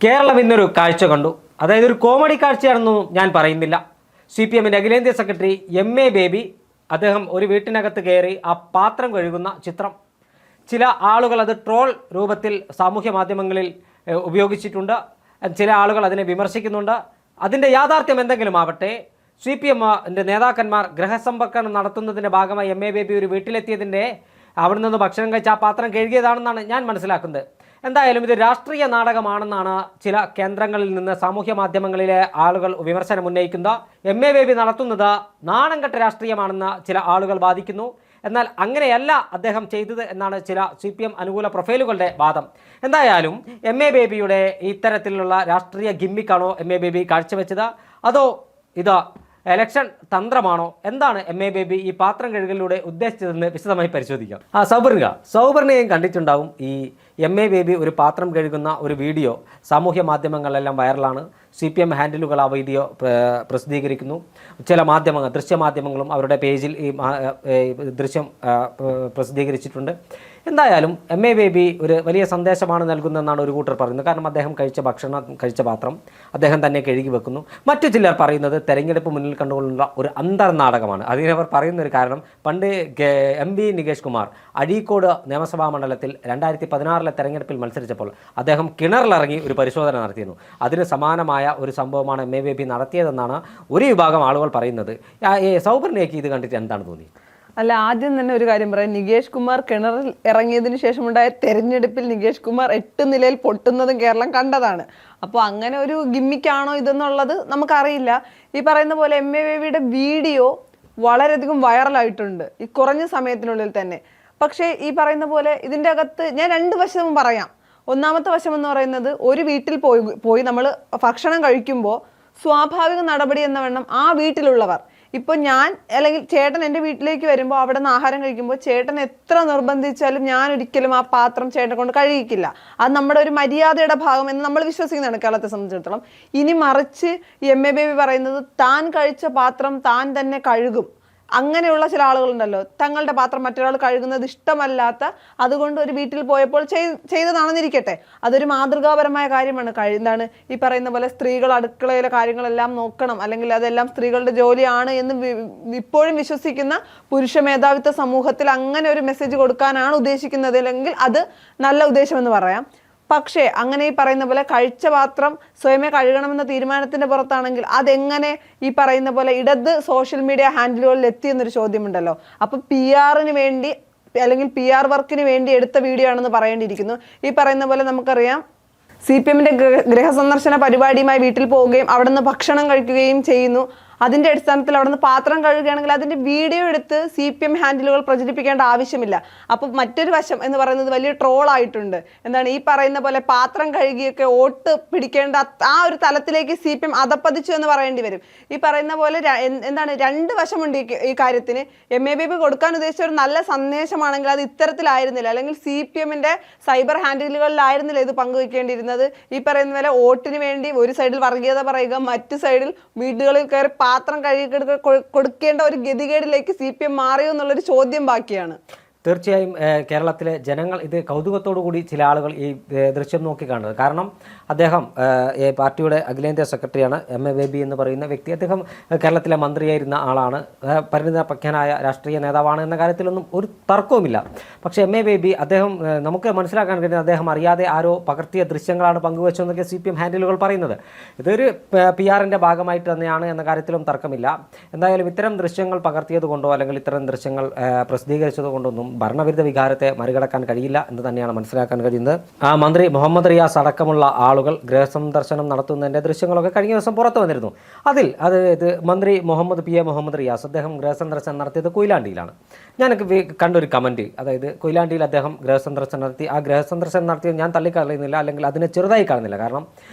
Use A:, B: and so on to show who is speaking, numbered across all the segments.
A: കേരളം ഇന്നൊരു കാഴ്ച കണ്ടു. അതായത് ഒരു കോമഡി കാഴ്ചയാണെന്നൊന്നും ഞാൻ പറയുന്നില്ല. CPM-ന്റെ അഖിലേന്ത്യാ സെക്രട്ടറി MA ബേബി അദ്ദേഹം ഒരു വീട്ടിനകത്ത് കയറി ആ പാത്രം കഴുകുന്ന ചിത്രം ചില ആളുകൾ അത് ട്രോൾ രൂപത്തിൽ സാമൂഹ്യ മാധ്യമങ്ങളിൽ ഉപയോഗിച്ചിട്ടുണ്ട്. ചില ആളുകൾ അതിനെ വിമർശിക്കുന്നുണ്ട്. അതിൻ്റെ യാഥാർത്ഥ്യം എന്തെങ്കിലും ആവട്ടെ, CPM-ന്റെ നേതാക്കന്മാർ ഗ്രഹസമ്പർക്കം നടത്തുന്നതിൻ്റെ ഭാഗമായി MA ബേബി ഒരു വീട്ടിലെത്തിയതിൻ്റെ അവിടെ നിന്ന് ഭക്ഷണം കഴിച്ച് ആ പാത്രം കഴുകിയതാണെന്നാണ് ഞാൻ മനസ്സിലാക്കുന്നത്. എന്തായാലും ഇത് രാഷ്ട്രീയ നാടകമാണെന്നാണ് ചില കേന്ദ്രങ്ങളിൽ നിന്ന് സാമൂഹ്യ മാധ്യമങ്ങളിലെ ആളുകൾ വിമർശനം ഉന്നയിക്കുന്നത്. MA ബേബി നടത്തുന്നത് നാണംകെട്ട രാഷ്ട്രീയമാണെന്ന് ചില ആളുകൾ വാദിക്കുന്നു. എന്നാൽ അങ്ങനെയല്ല അദ്ദേഹം ചെയ്തത് എന്നാണ് ചില CPM അനുകൂല പ്രൊഫൈലുകളുടെ വാദം. എന്തായാലും MA ബേബിയുടെ ഇത്തരത്തിലുള്ള രാഷ്ട്രീയ ഗിമ്മിക്കാണോ MA ബേബി കാഴ്ചവെച്ചത്, അതോ ഇത് ഇലക്ഷൻ തന്ത്രമാണോ? എന്താണ് MA ബേബി ഈ പാത്രം കഴുകലിലൂടെ ഉദ്ദേശിച്ചതെന്ന് വിശദമായി പരിശോധിക്കാം. സൗബർണികയും കണ്ടിട്ടുണ്ടാവും. ഈ MA ബേബി ഒരു പാത്രം കഴുകുന്ന ഒരു വീഡിയോ സാമൂഹ്യ മാധ്യമങ്ങളിലെല്ലാം വൈറലാണ്. CPM ഹാൻഡിലുകൾ ആ വീഡിയോ പ്രസിദ്ധീകരിക്കുന്നു. ചില മാധ്യമങ്ങൾ, ദൃശ്യമാധ്യമങ്ങളും അവരുടെ പേജിൽ ഈ ദൃശ്യം പ്രസിദ്ധീകരിച്ചിട്ടുണ്ട്. എന്തായാലും MA ബേബി ഒരു വലിയ സന്ദേശമാണ് നൽകുന്നതെന്നാണ് ഒരു കൂട്ടർ പറയുന്നത്. കാരണം അദ്ദേഹം കഴിച്ച പാത്രം അദ്ദേഹം തന്നെ കഴുകി വെക്കുന്നു. മറ്റു ചിലർ പറയുന്നത് തെരഞ്ഞെടുപ്പ് മുന്നിൽ കണ്ടുകൊണ്ടുള്ള ഒരു അന്തർനാടകമാണ്. അതിനവർ പറയുന്നൊരു കാരണം, പണ്ട് MV നികേഷ് കുമാർ അഴീക്കോട് നിയമസഭാ മണ്ഡലത്തിൽ 2016 തെരഞ്ഞെടുപ്പിൽ മത്സരിച്ചപ്പോൾ അദ്ദേഹം കിണറിലിറങ്ങി ഒരു പരിശോധന നടത്തിയിരുന്നു. അതിന് സമാനമായ ഒരു സംഭവമാണ് MA ബേബി നടത്തിയതെന്നാണ് ഒരു വിഭാഗം ആളുകൾ പറയുന്നത്. സൗബർണിയയ്ക്ക് ഇത് കണ്ടിട്ട് എന്താണ് തോന്നിയത്?
B: അല്ല, ആദ്യം തന്നെ ഒരു കാര്യം പറയാം. നികേഷ് കുമാർ കിണറിൽ ഇറങ്ങിയതിനു ശേഷമുണ്ടായ തെരഞ്ഞെടുപ്പിൽ നികേഷ് കുമാർ 8 നിലയിൽ പൊട്ടുന്നതും കേരളം കണ്ടതാണ്. അപ്പോൾ അങ്ങനെ ഒരു ഗിമ്മിക്കാണോ ഇതെന്നുള്ളത് നമുക്കറിയില്ല. ഈ പറയുന്ന പോലെ MA ബേബിയുടെ വീഡിയോ വളരെയധികം വൈറലായിട്ടുണ്ട് ഈ കുറഞ്ഞ സമയത്തിനുള്ളിൽ തന്നെ. പക്ഷേ ഈ പറയുന്ന പോലെ ഇതിൻ്റെ അകത്ത് ഞാൻ 2 വശവും പറയാം. ഒന്നാമത്തെ വശം എന്ന് പറയുന്നത്, ഒരു വീട്ടിൽ പോയി നമ്മൾ ഭക്ഷണം കഴിക്കുമ്പോൾ സ്വാഭാവിക നടപടി എന്ന വണ്ണം ആ വീട്ടിലുള്ളവർ, ഇപ്പോൾ ഞാൻ അല്ലെങ്കിൽ ചേട്ടൻ എൻ്റെ വീട്ടിലേക്ക് വരുമ്പോൾ അവിടെ നിന്ന് ആഹാരം കഴിക്കുമ്പോൾ ചേട്ടൻ എത്ര നിർബന്ധിച്ചാലും ഞാൻ ഒരിക്കലും ആ പാത്രം ചേട്ടനെ കൊണ്ട് കഴിയിക്കില്ല. അത് നമ്മുടെ ഒരു മര്യാദയുടെ ഭാഗം എന്ന് നമ്മൾ വിശ്വസിക്കുന്നതാണ് കേരളത്തെ സംബന്ധിച്ചിടത്തോളം. ഇനി മറിച്ച് MA ബേബി പറയുന്നത് താൻ കഴിച്ച പാത്രം താൻ തന്നെ കഴുകും. അങ്ങനെയുള്ള ചില ആളുകളുണ്ടല്ലോ, തങ്ങളുടെ പാത്രം മറ്റൊരാൾ കഴുകുന്നത് ഇഷ്ടമല്ലാത്ത, അതുകൊണ്ട് ഒരു വീട്ടിൽ പോയപ്പോൾ ചെയ്തതാണെന്നിരിക്കട്ടെ, അതൊരു മാതൃകാപരമായ കാര്യമാണ്. എന്താണ് ഈ പറയുന്ന പോലെ സ്ത്രീകൾ അടുക്കളയിലെ കാര്യങ്ങളെല്ലാം നോക്കണം, അല്ലെങ്കിൽ അതെല്ലാം സ്ത്രീകളുടെ ജോലിയാണ് എന്ന് ഇപ്പോഴും വിശ്വസിക്കുന്ന പുരുഷ മേധാവിത്വ സമൂഹത്തിൽ അങ്ങനെ ഒരു മെസ്സേജ് കൊടുക്കാനാണ് ഉദ്ദേശിക്കുന്നത്, അല്ലെങ്കിൽ അത് നല്ല ഉദ്ദേശമെന്ന് പറയാം. പക്ഷേ അങ്ങനെ ഈ പറയുന്ന പോലെ കഴിച്ച പാത്രം സ്വയമേ കഴുകണമെന്ന തീരുമാനത്തിന്റെ പുറത്താണെങ്കിൽ അതെങ്ങനെ ഈ പറയുന്ന പോലെ ഇടത് സോഷ്യൽ മീഡിയ ഹാൻഡിലുകളിൽ എത്തിയെന്നൊരു ചോദ്യമുണ്ടല്ലോ. അപ്പൊ PR-ന് വേണ്ടി അല്ലെങ്കിൽ PR വർക്കിന് വേണ്ടി എടുത്ത വീഡിയോ ആണെന്ന് പറയേണ്ടിയിരിക്കുന്നു. ഈ പറയുന്ന പോലെ നമുക്കറിയാം, CPM-ന്റെ ഗൃഹസന്ദർശന പരിപാടിയുമായി വീട്ടിൽ പോവുകയും അവിടെ നിന്ന് ഭക്ഷണം കഴിക്കുകയും ചെയ്യുന്നു. അതിൻ്റെ അടിസ്ഥാനത്തിൽ അവിടെ നിന്ന് പാത്രം കഴുകുകയാണെങ്കിൽ അതിൻ്റെ വീഡിയോ എടുത്ത് CPM ഹാൻഡിലുകൾ പ്രചരിപ്പിക്കേണ്ട ആവശ്യമില്ല. അപ്പം മറ്റൊരു വശം എന്ന് പറയുന്നത് വലിയ ട്രോളായിട്ടുണ്ട്. എന്താണ് ഈ പറയുന്ന പോലെ പാത്രം കഴുകിയൊക്കെ വോട്ട് പിടിക്കേണ്ട ആ ഒരു തലത്തിലേക്ക് CPM അധപ്പതിച്ചു എന്ന് പറയേണ്ടി വരും. ഈ പറയുന്ന പോലെ എന്താണ് 2 വശമുണ്ട് ഈ കാര്യത്തിന്. MA ബേബി കൊടുക്കാൻ ഉദ്ദേശിച്ച ഒരു നല്ല സന്ദേശമാണെങ്കിൽ അത് ഇത്തരത്തിലായിരുന്നില്ല, അല്ലെങ്കിൽ CPM-ന്റെ സൈബർ ഹാൻഡിലുകളിലായിരുന്നില്ല ഇത് പങ്കുവയ്ക്കേണ്ടിയിരുന്നത്. ഈ പറയുന്ന പോലെ വോട്ടിന് വേണ്ടി ഒരു സൈഡിൽ വർഗീയത പറയുക, മറ്റു സൈഡിൽ വീടുകളിൽ കയറി പാത്രം കഴുകി കൊടുക്കേണ്ട ഒരു ഗതികേടിലേക്ക് CPM മാറിയോ എന്നുള്ളൊരു ചോദ്യം ബാക്കിയാണ്.
A: തീർച്ചയായും കേരളത്തിലെ ജനങ്ങൾ ഇത് കൗതുകത്തോടു കൂടി ചില ആളുകൾ ഈ ദൃശ്യം നോക്കിക്കാണുന്നത്. കാരണം അദ്ദേഹം പാർട്ടിയുടെ അഖിലേന്ത്യാ സെക്രട്ടറിയാണ്. MA ബേബി എന്ന് പറയുന്ന വ്യക്തി. അദ്ദേഹം കേരളത്തിലെ മന്ത്രിയായിരുന്ന ആളാണ്, പരിണിതപ്രജ്ഞനായ രാഷ്ട്രീയ നേതാവാണ് എന്ന കാര്യത്തിലൊന്നും ഒരു തർക്കവുമില്ല. പക്ഷേ MA ബേബി അദ്ദേഹം നമുക്ക് മനസ്സിലാക്കാൻ കഴിയുന്നത് അദ്ദേഹം അറിയാതെ ആരോ പകർത്തിയ ദൃശ്യങ്ങളാണ് പങ്കുവച്ചതെന്നൊക്കെ CPM ഹാൻഡിലുകൾ പറയുന്നത്. ഇതൊരു PR-ന്റെ ഭാഗമായിട്ട് തന്നെയാണ് എന്ന കാര്യത്തിലും തർക്കമില്ല. എന്തായാലും ഇത്തരം ദൃശ്യങ്ങൾ പകർത്തിയത് കൊണ്ടോ അല്ലെങ്കിൽ ഇത്തരം ദൃശ്യങ്ങൾ പ്രസിദ്ധീകരിച്ചത് കൊണ്ടൊന്നും ഭരണവിരുദ്ധ വികാരത്തെ മറികടക്കാൻ കഴിയില്ല എന്ന് തന്നെയാണ് മനസ്സിലാക്കാൻ കഴിയുന്നത്. മന്ത്രി മുഹമ്മദ് റിയാസ് അടക്കമുള്ള ആളുകൾ ഗൃഹസന്ദർശനം നടത്തുന്നതിൻ്റെ ദൃശ്യങ്ങളൊക്കെ കഴിഞ്ഞ ദിവസം പുറത്തു വന്നിരുന്നു. ഇത് മന്ത്രി മുഹമ്മദ് റിയാസ് അദ്ദേഹം ഗൃഹസന്ദർശനം നടത്തിയത് കൊയിലാണ്ടിയിലാണ്. ഞാനൊക്കെ കണ്ടൊരു കമൻറ്റ്, അതായത് കൊയിലാണ്ടിയിൽ അദ്ദേഹം ഗൃഹസന്ദർശനം നടത്തി. ആ ഗൃഹസന്ദർശനം നടത്തിയത് ഞാൻ തള്ളിക്കളയുന്നില്ല, അല്ലെങ്കിൽ അതിനെ ചെറുതായി കാണുന്നില്ല. കാരണം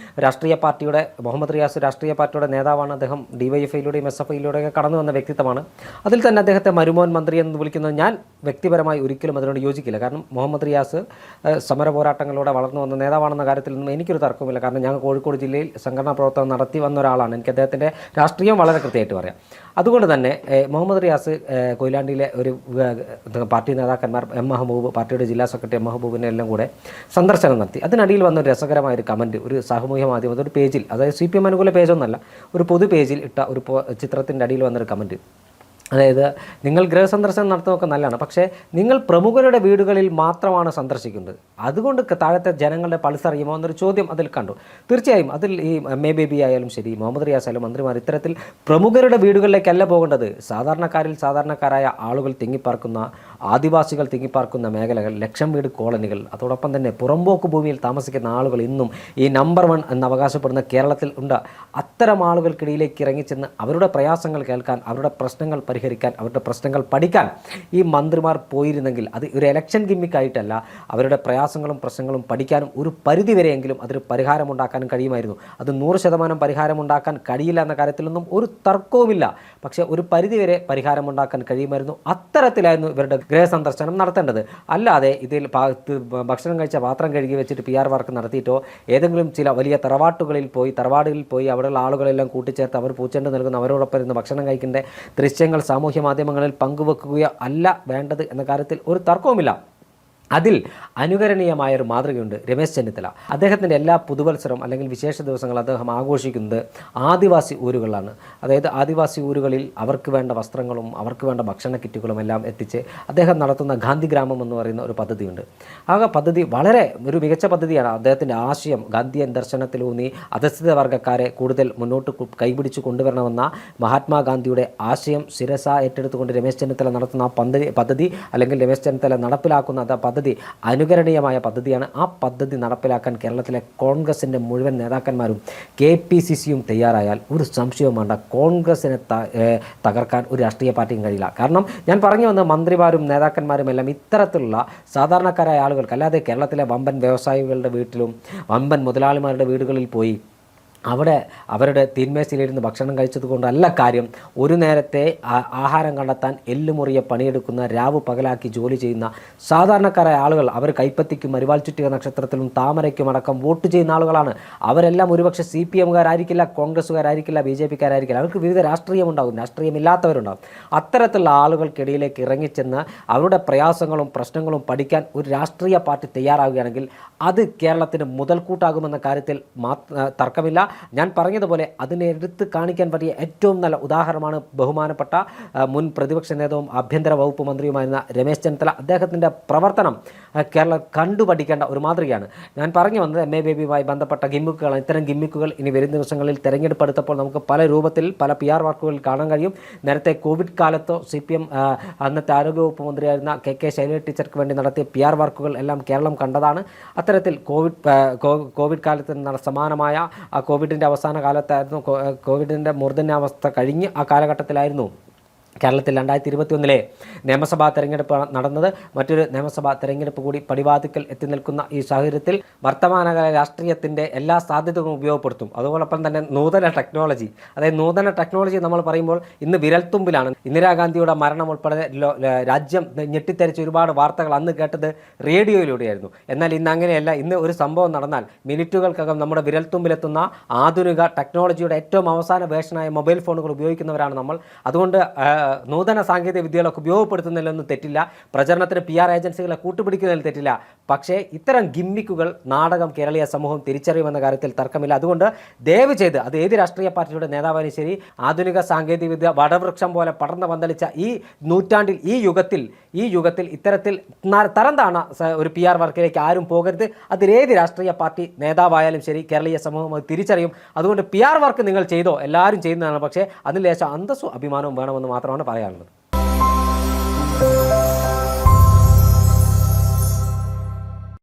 A: രാഷ്ട്രീയ പാർട്ടിയുടെ മുഹമ്മദ് റിയാസ് രാഷ്ട്രീയ പാർട്ടിയുടെ നേതാവാണ്. അദ്ദേഹം DYFIയിലൂടെയും SFIയിലൂടെയൊക്കെ കടന്നു വന്ന വ്യക്തിത്വമാണ്. അതിൽ തന്നെ അദ്ദേഹത്തെ മരുമോൻ മന്ത്രി എന്ന് വിളിക്കുന്നത് ഞാൻ വ്യക്തിപരമായി ഒരിക്കലും അതിനോട് യോജിക്കില്ല. കാരണം മുഹമ്മദ് റിയാസ് സമര പോരാട്ടങ്ങളിലൂടെ വളർന്നു വന്ന നേതാവാണെന്ന കാര്യത്തിൽ നിന്നും എനിക്കൊരു തർക്കമില്ല. കാരണം ഞാൻ കോഴിക്കോട് ജില്ലയിൽ സംഘടനാ പ്രവർത്തനം നടത്തി വന്ന ഒരാളാണ്. എനിക്ക് അദ്ദേഹത്തിൻ്റെ രാഷ്ട്രീയം വളരെ കൃത്യമായിട്ട് പറയാം. അതുകൊണ്ട് തന്നെ മുഹമ്മദ് റിയാസ് കൊയിലാണ്ടിയിലെ ഒരു പാർട്ടി നേതാക്കന്മാർ എം മെഹബൂബ്, പാർട്ടിയുടെ ജില്ലാ സെക്രട്ടറി എം മെഹബൂബിനെ എല്ലാം കൂടെ സന്ദർശനം നടത്തി. അതിനടിയിൽ വന്ന ഒരു രസകരമായ ഒരു കമൻറ്റ് ഒരു സാമൂഹ്യ മാധ്യമത്തിൽ ഒരു പേജിൽ, അതായത് CPM അനുകൂല പേജൊന്നല്ല, ഒരു പൊതു പേജിൽ ഇട്ട ഒരു ചിത്രത്തിൻ്റെ അടിയിൽ വന്നൊരു കമൻറ്റ്. അതായത് നിങ്ങൾ ഗൃഹസന്ദർശനം നടത്തുന്നതൊക്കെ നല്ലതാണ്, പക്ഷേ നിങ്ങൾ പ്രമുഖരുടെ വീടുകളിൽ മാത്രമാണ് സന്ദർശിക്കുന്നത്, അതുകൊണ്ട് താഴത്തെ ജനങ്ങളുടെ പൾസ് അറിയുമോ എന്നൊരു ചോദ്യം അതിൽ കണ്ടു. തീർച്ചയായും അതിൽ ഈ MA ബേബി ആയാലും ശരി, മുഹമ്മദ് റിയാസ് ആയാലും മന്ത്രിമാർ ഇത്തരത്തിൽ പ്രമുഖരുടെ വീടുകളിലേക്കല്ല പോകേണ്ടത്. സാധാരണക്കാരായ ആളുകൾ തിങ്ങിപ്പാർക്കുന്ന, ആദിവാസികൾ തിങ്ങിപ്പാർക്കുന്ന മേഖലകൾ, ലക്ഷം വീട് കോളനികൾ, അതോടൊപ്പം തന്നെ പുറമ്പോക്ക് ഭൂമിയിൽ താമസിക്കുന്ന ആളുകൾ ഇന്നും ഈ നമ്പർ 1 എന്ന് അവകാശപ്പെടുന്ന കേരളത്തിൽ ഉണ്ട്. അത്തരം ആളുകൾക്കിടയിലേക്ക് ഇറങ്ങിച്ചെന്ന് അവരുടെ പ്രയാസങ്ങൾ കേൾക്കാൻ, അവരുടെ പ്രശ്നങ്ങൾ പരിഹരിക്കാൻ, അവരുടെ പ്രശ്നങ്ങൾ പഠിക്കാൻ ഈ മന്ത്രിമാർ പോയിരുന്നെങ്കിൽ അത് ഒരു ഇലക്ഷൻ ഗിമ്മിക്കായിട്ടല്ല, അവരുടെ പ്രയാസങ്ങളും പ്രശ്നങ്ങളും പഠിക്കാനും ഒരു പരിധിവരെയെങ്കിലും അതിന് പരിഹാരമുണ്ടാക്കാനും കഴിയുമായിരുന്നു. അത് 100% പരിഹാരമുണ്ടാക്കാൻ കഴിയില്ല എന്ന കാര്യത്തിലൊന്നും ഒരു തർക്കവുമില്ല, പക്ഷേ ഒരു പരിധിവരെ പരിഹാരമുണ്ടാക്കാൻ കഴിയുമായിരുന്നു. അത്തരത്തിലായിരുന്നു ഇവരുടെ ഗൃഹസന്ദർശനം നടത്തേണ്ടത്. അല്ലാതെ ഇതിൽ ഭക്ഷണം കഴിച്ച പാത്രം കഴുകി വെച്ചിട്ട് PR വർക്ക് നടത്തിയിട്ടോ ഏതെങ്കിലും ചില വലിയ തറവാടുകളിൽ പോയി അവിടെയുള്ള ആളുകളെല്ലാം കൂട്ടിച്ചേർത്ത് അവർ പൂച്ചെണ്ട് നൽകുന്ന അവരോടൊപ്പം ഇരുന്ന് ഭക്ഷണം കഴിക്കേണ്ട ദൃശ്യങ്ങൾ സാമൂഹ്യ മാധ്യമങ്ങളിൽ പങ്കുവെക്കുകയോ അല്ല വേണ്ടത് എന്ന കാര്യത്തിൽ ഒരു തർക്കവുമില്ല. അതിൽ അനുകരണീയമായൊരു മാതൃകയുണ്ട്. രമേശ് ചെന്നിത്തല അദ്ദേഹത്തിൻ്റെ എല്ലാ പുതുവത്സരം അല്ലെങ്കിൽ വിശേഷ ദിവസങ്ങൾ അദ്ദേഹം ആഘോഷിക്കുന്നത് ആദിവാസി ഊരുകളിലാണ്. അതായത് ആദിവാസി ഊരുകളിൽ അവർക്ക് വേണ്ട വസ്ത്രങ്ങളും അവർക്ക് വേണ്ട ഭക്ഷണ കിറ്റുകളും എല്ലാം എത്തിച്ച് അദ്ദേഹം നടത്തുന്ന ഗാന്ധി ഗ്രാമം എന്ന് പറയുന്ന ഒരു പദ്ധതിയുണ്ട്. ആ പദ്ധതി വളരെ ഒരു മികച്ച പദ്ധതിയാണ്. അദ്ദേഹത്തിൻ്റെ ആശയം ഗാന്ധിയൻ ദർശനത്തിലൂന്നി അധസ്ഥിത വർഗ്ഗക്കാരെ കൂടുതൽ മുന്നോട്ട് കൈപിടിച്ച് കൊണ്ടുവരണമെന്ന മഹാത്മാഗാന്ധിയുടെ ആശയം ശിരസ ഏറ്റെടുത്തുകൊണ്ട് രമേശ് ചെന്നിത്തല നടത്തുന്ന ആ പദ്ധതി അല്ലെങ്കിൽ രമേശ് ചെന്നിത്തല നടപ്പിലാക്കുന്ന പദ്ധതി അനുകരണീയമായ പദ്ധതിയാണ്. ആ പദ്ധതി നടപ്പിലാക്കാൻ കേരളത്തിലെ കോൺഗ്രസിൻ്റെ മുഴുവൻ നേതാക്കന്മാരും KPCCയും തയ്യാറായാൽ ഒരു സംശയവും വേണ്ട, കോൺഗ്രസിനെ തകർക്കാൻ ഒരു രാഷ്ട്രീയ പാർട്ടിയും കഴിയില്ല. കാരണം ഞാൻ പറഞ്ഞു വന്ന മന്ത്രിമാരും നേതാക്കന്മാരും എല്ലാം ഇത്തരത്തിലുള്ള സാധാരണക്കാരായ ആളുകൾക്ക്, അല്ലാതെ കേരളത്തിലെ വമ്പൻ വ്യവസായികളുടെ വീട്ടിലും വമ്പൻ മുതലാളിമാരുടെ വീടുകളിൽ പോയി അവിടെ അവരുടെ തീന്മേശയിലിരുന്ന് ഭക്ഷണം കഴിച്ചതുകൊണ്ടല്ല കാര്യം. ഒരു നേരത്തെ ആഹാരം കണ്ടെത്താൻ എല്ലുമുറിയെ പണിയെടുക്കുന്ന, രാവ് പകലാക്കി ജോലി ചെയ്യുന്ന സാധാരണക്കാരായ ആളുകൾ, അവർ കൈപ്പത്തിക്കും അരിവാൾ ചുറ്റിക നക്ഷത്രത്തിലും താമരയ്ക്കും അടക്കം വോട്ട് ചെയ്യുന്ന ആളുകളാണ്. അവരെല്ലാം ഒരുപക്ഷെ CPMകാരായിരിക്കില്ല, കോൺഗ്രസ്സുകാരായിരിക്കില്ല, BJPക്കാരായിരിക്കില്ല, അവർക്ക് വിവിധ രാഷ്ട്രീയമുണ്ടാകും, രാഷ്ട്രീയമില്ലാത്തവരുണ്ടാകും. അത്തരത്തിലുള്ള ആളുകൾക്കിടയിലേക്ക് ഇറങ്ങിച്ചെന്ന് അവരുടെ പ്രയാസങ്ങളും പ്രശ്നങ്ങളും പഠിക്കാൻ ഒരു രാഷ്ട്രീയ പാർട്ടി തയ്യാറാവുകയാണെങ്കിൽ അത് കേരളത്തിന് മുതൽക്കൂട്ടാകുമെന്ന കാര്യത്തിൽ തർക്കമില്ല. ഞാൻ പറഞ്ഞതുപോലെ അതിനെ എടുത്ത് കാണിക്കാൻ പറ്റിയ ഏറ്റവും നല്ല ഉദാഹരണമാണ് ബഹുമാനപ്പെട്ട മുൻ പ്രതിപക്ഷ നേതാവും ആഭ്യന്തര വകുപ്പ് മന്ത്രിയുമായിരുന്ന രമേശ് ചെന്നിത്തല. അദ്ദേഹത്തിൻ്റെ പ്രവർത്തനം കേരളം കണ്ടുപഠിക്കേണ്ട ഒരു മാതൃകയാണ്. ഞാൻ പറഞ്ഞു വന്നത് MA ബേബിയുമായി ബന്ധപ്പെട്ട ഗിമ്മിക്കുകളാണ്. ഇത്തരം ഗിമ്മിക്കുകൾ ഇനി വരും ദിവസങ്ങളിൽ തെരഞ്ഞെടുപ്പ് എടുത്തപ്പോൾ നമുക്ക് പല രൂപത്തിൽ പല PR വർക്കുകളിൽ കാണാൻ കഴിയും. നേരത്തെ കോവിഡ് കാലത്തോ CPM അന്നത്തെ ആരോഗ്യവകുപ്പ് മന്ത്രിയായിരുന്ന KK ശൈലജ ടീച്ചർക്ക് വേണ്ടി നടത്തിയ PR വർക്കുകൾ എല്ലാം കേരളം കണ്ടതാണ്. അത്തരത്തിൽ കോവിഡ് കാലത്ത് സമാനമായ കോവിഡിൻ്റെ അവസാന കാലത്തായിരുന്നു, കോവിഡിൻ്റെ മൂർധന്യാവസ്ഥ കഴിഞ്ഞ് ആ കാലഘട്ടത്തിലായിരുന്നു കേരളത്തിൽ 2021 നിയമസഭാ തെരഞ്ഞെടുപ്പ് നടന്നത്. മറ്റൊരു നിയമസഭാ തെരഞ്ഞെടുപ്പ് കൂടി പടിവാതിക്കൽ എത്തി നിൽക്കുന്ന ഈ സാഹചര്യത്തിൽ വർത്തമാനകാല രാഷ്ട്രീയത്തിൻ്റെ എല്ലാ സാധ്യതകളും ഉപയോഗപ്പെടുത്തും. അതോടൊപ്പം തന്നെ നൂതന ടെക്നോളജി, അതായത് നൂതന ടെക്നോളജി നമ്മൾ പറയുമ്പോൾ ഇന്ന് വിരൽത്തുമ്പിലാണ്. ഇന്ദിരാഗാന്ധിയുടെ മരണം ഉൾപ്പെടെ രാജ്യം ഞെട്ടിത്തെറിച്ച ഒരുപാട് വാർത്തകൾ അന്ന് കേട്ടത് റേഡിയോയിലൂടെയായിരുന്നു. എന്നാൽ ഇന്ന് അങ്ങനെയല്ല. ഇന്ന് ഒരു സംഭവം നടന്നാൽ മിനിറ്റുകൾക്കകം നമ്മുടെ വിരൽത്തുമ്പിലെത്തുന്ന ആധുനിക ടെക്നോളജിയുടെ ഏറ്റവും അവസാന വേർഷനായ മൊബൈൽ ഫോണുകൾ ഉപയോഗിക്കുന്നവരാണ് നമ്മൾ. അതുകൊണ്ട് നൂതന സാങ്കേതിക വിദ്യകളൊക്കെ ഉപയോഗപ്പെടുത്തുന്നതിലൊന്നും തെറ്റില്ല, പ്രചരണത്തിന് PR ഏജൻസികളെ കൂട്ടുപിടിക്കുന്നതിൽ തെറ്റില്ല. പക്ഷേ ഇത്തരം ഗിമ്മിക്കുകൾ നാടകം കേരളീയ സമൂഹം തിരിച്ചറിയുമെന്ന കാര്യത്തിൽ തർക്കമില്ല. അതുകൊണ്ട് ദയവ് ചെയ്ത് അത് ഏത് രാഷ്ട്രീയ പാർട്ടിയുടെ നേതാവായാലും ശരി, ആധുനിക സാങ്കേതിക വിദ്യ വടവൃക്ഷം പോലെ പടർന്നു പന്തലിച്ച ഈ നൂറ്റാണ്ടിൽ, ഈ യുഗത്തിൽ ഇത്തരത്തിൽ തരം താണ ഒരു PR വർക്കിലേക്ക് ആരും പോകരുത്. അതിലേത് രാഷ്ട്രീയ പാർട്ടി നേതാവായാലും ശരി, കേരളീയ സമൂഹം അത് തിരിച്ചറിയും. അതുകൊണ്ട് PR വർക്ക് നിങ്ങൾ ചെയ്തോ, എല്ലാവരും ചെയ്യുന്നതാണ്. പക്ഷേ അതിൽ ലേശം അന്തസ്സും അഭിമാനവും വേണമെന്ന് മാത്രമാണ് പറയാനുള്ളത്.